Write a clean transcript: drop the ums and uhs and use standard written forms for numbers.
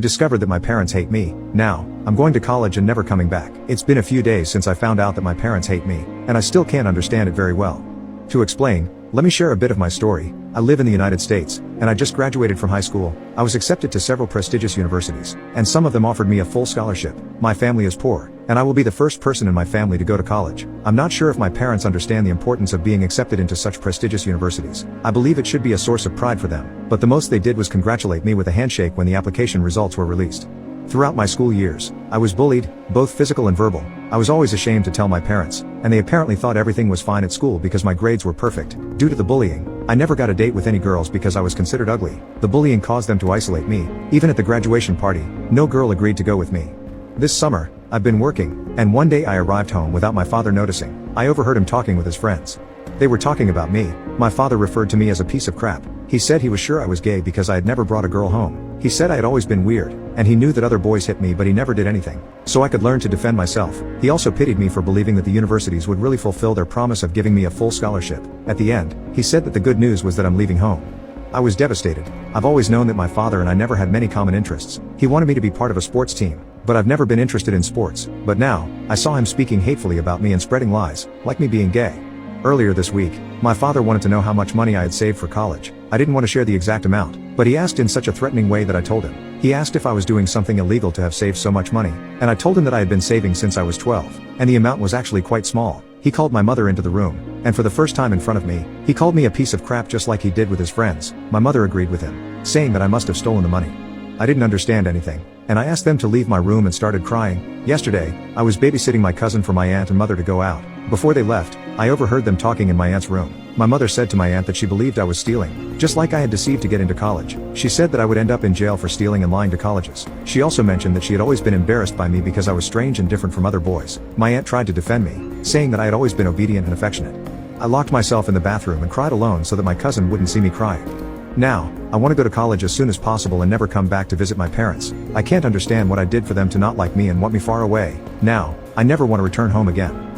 Discovered that my parents hate me. Now, I'm going to college and never coming back. It's been a few days since I found out that my parents hate me, and I still can't understand it very well. To explain, let me share a bit of my story. I live in the United States, and I just graduated from high school. I was accepted to several prestigious universities, and some of them offered me a full scholarship. My family is poor, and I will be the first person in my family to go to college. I'm not sure if my parents understand the importance of being accepted into such prestigious universities. I believe it should be a source of pride for them, but the most they did was congratulate me with a handshake when the application results were released. Throughout my school years, I was bullied, both physical and verbal. I was always ashamed to tell my parents, and they apparently thought everything was fine at school because my grades were perfect. Due to the bullying, I never got a date with any girls because I was considered ugly. The bullying caused them to isolate me. Even at the graduation party, no girl agreed to go with me. This summer, I've been working, and one day I arrived home without my father noticing. I overheard him talking with his friends. They were talking about me. My father referred to me as a piece of crap. He said he was sure I was gay because I had never brought a girl home. He said I had always been weird, and he knew that other boys hit me but he never did anything. So I could learn to defend myself. He also pitied me for believing that the universities would really fulfill their promise of giving me a full scholarship. At the end, he said that the good news was that I'm leaving home. I was devastated. I've always known that my father and I never had many common interests. He wanted me to be part of a sports team, but I've never been interested in sports. But now, I saw him speaking hatefully about me and spreading lies, like me being gay. Earlier this week, my father wanted to know how much money I had saved for college. I didn't want to share the exact amount, but he asked in such a threatening way that I told him. He asked if I was doing something illegal to have saved so much money, and I told him that I had been saving since I was 12, and the amount was actually quite small. He called my mother into the room, and for the first time in front of me, he called me a piece of crap just like he did with his friends. My mother agreed with him, saying that I must have stolen the money. I didn't understand anything, and I asked them to leave my room and started crying. Yesterday, I was babysitting my cousin for my aunt and mother to go out. Before they left, I overheard them talking in my aunt's room. My mother said to my aunt that she believed I was stealing, just like I had deceived to get into college. She said that I would end up in jail for stealing and lying to colleges. She also mentioned that she had always been embarrassed by me because I was strange and different from other boys. My aunt tried to defend me, saying that I had always been obedient and affectionate. I locked myself in the bathroom and cried alone so that my cousin wouldn't see me crying. Now, I want to go to college as soon as possible and never come back to visit my parents. I can't understand what I did for them to not like me and want me far away. Now, I never want to return home again.